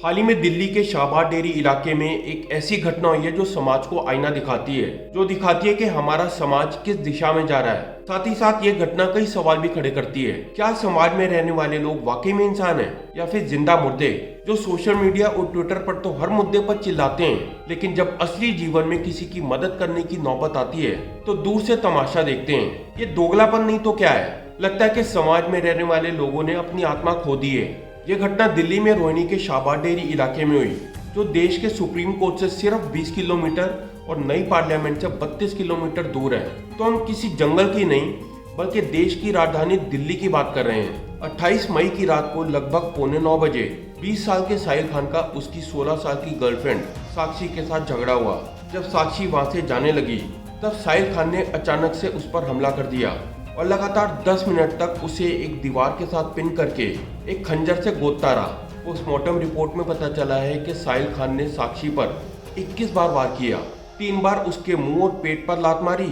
हाल ही में दिल्ली के शाहबाद डेरी इलाके में एक ऐसी घटना हुई है जो समाज को आईना दिखाती है, जो दिखाती है कि हमारा समाज किस दिशा में जा रहा है। साथ ही साथ ये घटना कई सवाल भी खड़े करती है। क्या समाज में रहने वाले लोग वाकई में इंसान हैं या फिर जिंदा मुर्दे जो सोशल मीडिया और ट्विटर पर तो हर मुद्दे पर चिल्लाते हैं, लेकिन जब असली जीवन में किसी की मदद करने की नौबत आती है तो दूर से तमाशा देखते हैं। ये दोगलापन नहीं तो क्या है? लगता है कि समाज में रहने वाले लोगों ने अपनी आत्मा खो दी है। ये घटना दिल्ली में रोहिणी के शाहबाद डेरी इलाके में हुई, जो देश के सुप्रीम कोर्ट से सिर्फ 20 किलोमीटर और नई पार्लियामेंट से 32 किलोमीटर दूर है। तो हम किसी जंगल की नहीं बल्कि देश की राजधानी दिल्ली की बात कर रहे हैं। 28 मई की रात को लगभग 8:45 बजे 20 साल के साहिल खान का उसकी 16 साल की गर्लफ्रेंड साक्षी के साथ झगड़ा हुआ। जब साक्षी वहां से जाने लगी तब साहिल खान ने अचानक से उस पर हमला कर दिया और लगातार 10 मिनट तक उसे एक दीवार के साथ पिन करके एक खंजर से गोदता रहा। पोस्टमार्टम रिपोर्ट में पता चला है कि साहिल खान ने साक्षी पर 21 बार वार किया, 3 बार उसके मुंह और पेट पर लात मारी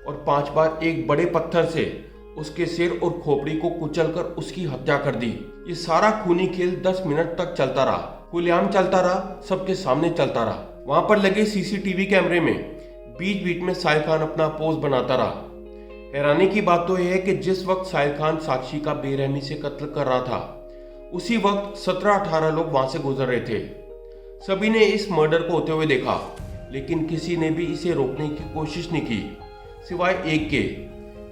और 5 बार एक बड़े पत्थर से उसके सिर और खोपड़ी को कुचलकर उसकी हत्या कर दी। ये सारा खूनी खेल 10 मिनट तक चलता रहा, खुलेआम चलता रहा, सबके सामने चलता रहा। वहां पर लगे सीसीटीवी कैमरे में बीच बीच में साहिल खान अपना पोज बनाता रहा। हैरानी की बात तो यह है कि जिस वक्त साहिल खान साक्षी का बेरहमी से कत्ल कर रहा था, उसी वक्त 17-18 लोग वहां से गुजर रहे थे। सभी ने इस मर्डर को होते हुए देखा, लेकिन किसी ने भी इसे रोकने की कोशिश नहीं की सिवाय एक के।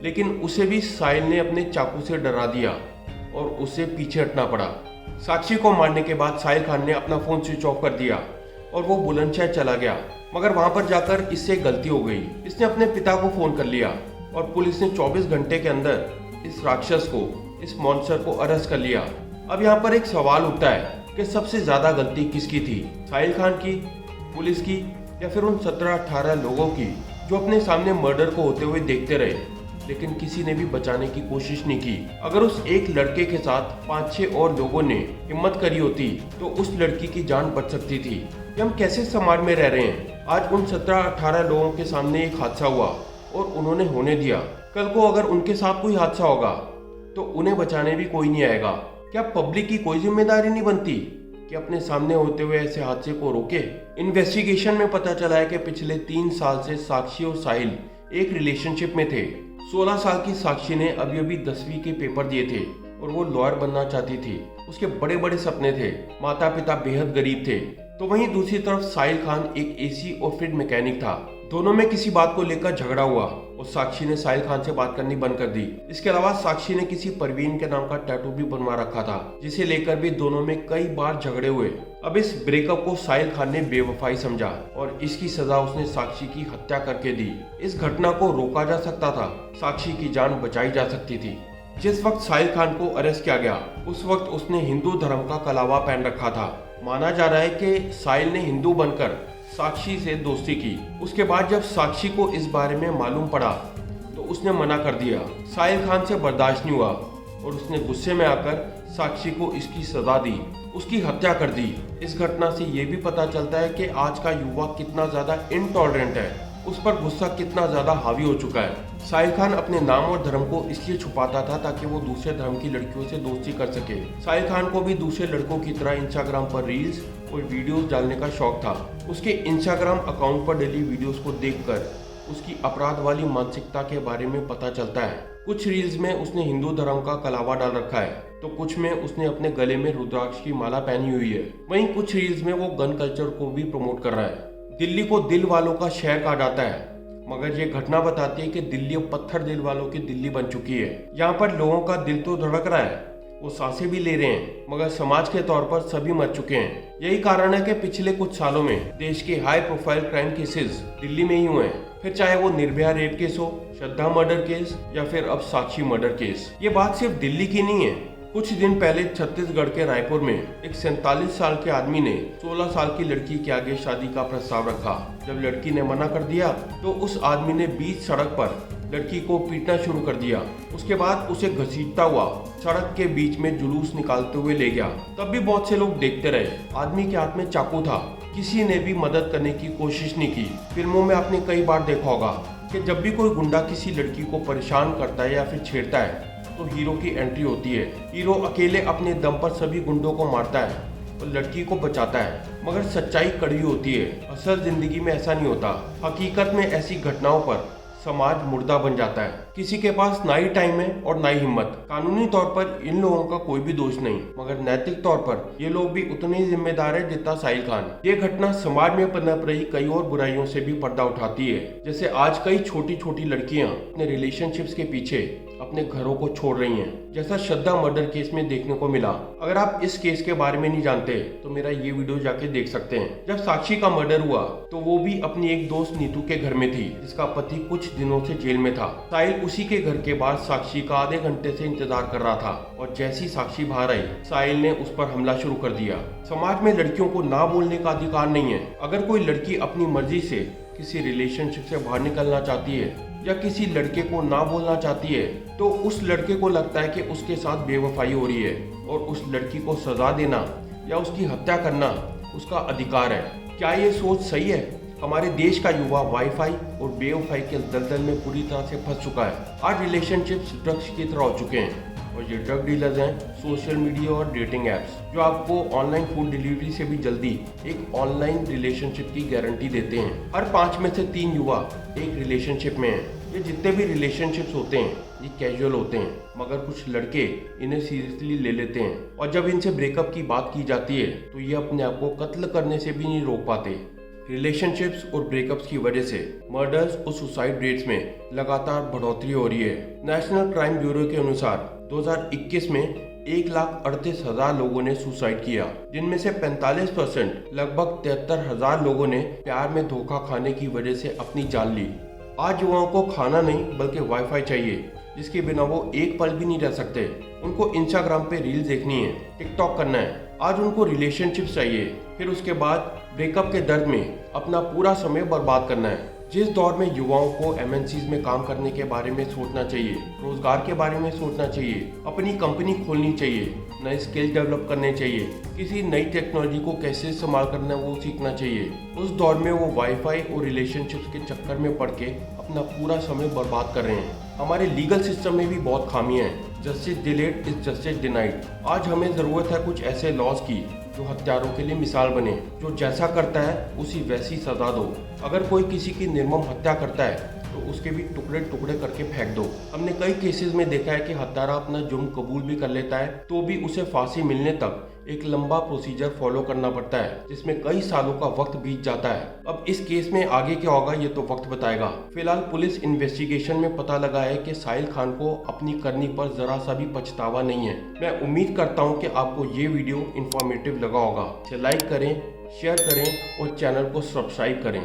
लेकिन उसे भी साहिल ने अपने चाकू से डरा दिया और उसे पीछे हटना पड़ा। साक्षी को मारने के बाद साहिल खान ने अपना फोन स्विच ऑफ कर दिया और वो बुलंदशहर चला गया, मगर वहां पर जाकर इससे गलती हो गई। इसने अपने पिता को फोन कर लिया और पुलिस ने 24 घंटे के अंदर इस राक्षस को, इस मॉन्स्टर को अरेस्ट कर लिया। अब यहाँ पर एक सवाल उठता है कि सबसे ज्यादा गलती किसकी थी, साहिल खान की, पुलिस की, या फिर उन 17-18 लोगों की जो अपने सामने मर्डर को होते हुए देखते रहे, लेकिन किसी ने भी बचाने की कोशिश नहीं की। अगर उस एक लड़के के साथ 5-6 और लोगों ने हिम्मत करी होती तो उस लड़की की जान बच सकती थी। ये हम कैसे समाज में रह रहे हैं? आज उन 17-18 लोगों के सामने एक हादसा हुआ और उन्होंने होने दिया। कल को अगर उनके साथ कोई हादसा होगा तो उन्हें बचाने भी कोई नहीं आएगा। क्या पब्लिक की कोई जिम्मेदारी नहीं बनती कि अपने सामने होते हुए ऐसे हादसे को रोके? इन्वेस्टिगेशन में पता चला है कि पिछले 3 साल से साक्षी और साहिल एक रिलेशनशिप में थे। 16 साल की साक्षी ने अभी अभी 10वीं के पेपर दिए थे और वो लॉयर बनना चाहती थी। उसके बड़े बड़े सपने थे, माता पिता बेहद गरीब थे। तो वहीं दूसरी तरफ साहिल खान एक एसी और फ्रिज मैकेनिक था। दोनों में किसी बात को लेकर झगड़ा हुआ और साक्षी ने साहिल खान से बात करनी बंद कर दी। इसके अलावा साक्षी ने किसी परवीन के नाम का टैटू भी बनवा रखा था, जिसे लेकर भी दोनों में कई बार झगड़े हुए। अब इस ब्रेकअप को साहिल खान ने बेवफाई समझा और इसकी सजा उसने साक्षी की हत्या करके दी। इस घटना को रोका जा सकता था, साक्षी की जान बचाई जा सकती थी। जिस वक्त साहिल खान को अरेस्ट किया गया उस वक्त उसने हिंदू धर्म का कलावा पहन रखा था। माना जा रहा है कि साहिल ने हिंदू बनकर साक्षी से दोस्ती की। उसके बाद जब साक्षी को इस बारे में मालूम पड़ा तो उसने मना कर दिया। साहिल खान से बर्दाश्त नहीं हुआ और उसने गुस्से में आकर साक्षी को इसकी सजा दी, उसकी हत्या कर दी। इस घटना से ये भी पता चलता है कि आज का युवा कितना ज्यादा इनटॉलरेंट है, उस पर गुस्सा कितना ज्यादा हावी हो चुका है। साहिल खान अपने नाम और धर्म को इसलिए छुपाता था ताकि वो दूसरे धर्म की लड़कियों से दोस्ती कर सके। साहिल खान को भी दूसरे लड़कों की तरह इंस्टाग्राम पर रील्स और वीडियोस डालने का शौक था। उसके इंस्टाग्राम अकाउंट पर डेली वीडियोस को देखकर उसकी अपराध वाली मानसिकता के बारे में पता चलता है। कुछ रील्स में उसने हिंदू धर्म का कलावा डाल रखा है तो कुछ में उसने अपने गले में रुद्राक्ष की माला पहनी हुई है। वहीं कुछ रील्स में वो गन कल्चर को भी प्रमोट कर रहा है। दिल्ली को दिल वालों का शहर कहा जाता है, मगर ये घटना बताती है कि दिल्ली अब पत्थर दिल वालों की दिल्ली बन चुकी है। यहाँ पर लोगों का दिल तो धड़क रहा है, वो सांसें भी ले रहे हैं, मगर समाज के तौर पर सभी मर चुके हैं। यही कारण है कि पिछले कुछ सालों में देश के high profile crime cases Delhi में ही हुए हैं, फिर चाहे वो निर्भया रेप केस हो, श्रद्धा मर्डर केस या फिर अब साक्षी मर्डर केस। ये बात सिर्फ दिल्ली की नहीं है। कुछ दिन पहले छत्तीसगढ़ के रायपुर में एक 47 साल के आदमी ने 16 साल की लड़की के आगे शादी का प्रस्ताव रखा। जब लड़की ने मना कर दिया तो उस आदमी ने बीच सड़क पर लड़की को पीटना शुरू कर दिया। उसके बाद उसे घसीटता हुआ सड़क के बीच में जुलूस निकालते हुए ले गया। तब भी बहुत से लोग देखते रहे। आदमी के हाथ में चाकू था, किसी ने भी मदद करने की कोशिश नहीं की। फिल्मों में आपने कई बार देखा होगा कि जब भी कोई गुंडा किसी लड़की को परेशान करता है या फिर छेड़ता है तो हीरो की एंट्री होती है। हीरो अकेले अपने दम पर सभी गुंडों को मारता है और लड़की को बचाता है। मगर सच्चाई कड़वी होती है। असल जिंदगी में ऐसा नहीं होता। हकीकत में ऐसी घटनाओं पर समाज मुर्दा बन जाता है। किसी के पास ना ही टाइम है और ना ही हिम्मत। कानूनी तौर पर इन लोगों का कोई भी दोष नहीं, मगर नैतिक तौर पर ये लोग भी उतने ही जिम्मेदार है जितना साहिल खान। ये घटना समाज में पनप रही कई और बुराइयों से भी पर्दा उठाती है। जैसे आज कई छोटी छोटी लड़कियां अपने रिलेशनशिप्स के पीछे अपने घरों को छोड़ रही हैं, जैसा श्रद्धा मर्डर केस में देखने को मिला। अगर आप इस केस के बारे में नहीं जानते तो मेरा ये वीडियो जाके देख सकते हैं। जब साक्षी का मर्डर हुआ तो वो भी अपनी एक दोस्त नीतू के घर में थी, जिसका पति कुछ दिनों से जेल में था। साहिल उसी के घर के बाहर साक्षी का आधे घंटे से इंतजार कर रहा था और जैसी साक्षी बाहर आई, साहिल ने उस पर हमला शुरू कर दिया। समाज में लड़कियों को ना बोलने का अधिकार नहीं है। अगर कोई लड़की अपनी मर्जी से किसी रिलेशनशिप से बाहर निकलना चाहती है या किसी लड़के को ना बोलना चाहती है तो उस लड़के को लगता है कि उसके साथ बेवफाई हो रही है और उस लड़की को सजा देना या उसकी हत्या करना उसका अधिकार है। क्या ये सोच सही है? हमारे देश का युवा वाईफाई और बेवफाई के दलदल में पूरी तरह से फंस चुका है। आज रिलेशनशिप्स ड्रग्स की तरह हो चुके हैं और ये ड्रग डीलर्स हैं सोशल मीडिया और डेटिंग एप्स, जो आपको ऑनलाइन फूड डिलीवरी से भी जल्दी एक ऑनलाइन रिलेशनशिप की गारंटी देते हैं। हर 5 में से 3 युवा एक रिलेशनशिप में हैं। ये जितने भी रिलेशनशिप्स होते हैं ये कैजुअल होते हैं, मगर कुछ लड़के इन्हें सीरियसली ले लेते हैं और जब इनसे ब्रेकअप की बात की जाती है तो ये अपने आप को कत्ल करने से भी नहीं रोक पाते। रिलेशनशिप्स और ब्रेकअप्स की वजह से मर्डर्स और सुसाइड रेट्स में लगातार बढ़ोतरी हो रही है। नेशनल क्राइम ब्यूरो के अनुसार 2021 में 1,38,000 लोगों ने सुसाइड किया, जिनमें से 45% लगभग 73,000 लोगों ने प्यार में धोखा खाने की वजह से अपनी जान ली। आज युवाओं को खाना नहीं बल्कि वाईफाई चाहिए, जिसके बिना वो एक पल भी नहीं रह सकते। उनको इंस्टाग्राम पे रील्स देखनी है, टिकटॉक करना है। आज उनको रिलेशनशिप चाहिए, फिर उसके बाद ब्रेकअप के दर्द में अपना पूरा समय बर्बाद करना है। जिस दौर में युवाओं को एमएनसीज में काम करने के बारे में सोचना चाहिए, रोजगार के बारे में सोचना चाहिए, अपनी कंपनी खोलनी चाहिए, नए स्किल डेवलप करने चाहिए, किसी नई टेक्नोलॉजी को कैसे इस्तेमाल करना है वो सीखना चाहिए, उस दौर में वो वाईफाई और रिलेशनशिप्स के चक्कर में पड़ के अपना पूरा समय बर्बाद कर रहे हैं। हमारे लीगल सिस्टम में भी बहुत खामियां हैं। Justice delayed is justice denied. आज हमें ज़रूरत है कुछ ऐसे लॉज की जो हत्यारों के लिए मिसाल बने, जो जैसा करता है उसी वैसी सजा दो। अगर कोई किसी की निर्मम हत्या करता है तो उसके भी टुकड़े टुकड़े करके फेंक दो। हमने कई केसेस में देखा है कि हत्यारा अपना जुर्म कबूल भी कर लेता है तो भी उसे फांसी मिलने तक एक लंबा प्रोसीजर फॉलो करना पड़ता है, जिसमें कई सालों का वक्त बीत जाता है। अब इस केस में आगे क्या होगा ये तो वक्त बताएगा। फिलहाल पुलिस इन्वेस्टिगेशन में पता लगा है कि साहिल खान को अपनी करनी पर जरा सा भी पछतावा नहीं है। मैं उम्मीद करता हूँ कि आपको ये वीडियो इंफॉर्मेटिव लगा होगा। इसे लाइक करें, शेयर करें और चैनल को सब्सक्राइब करें।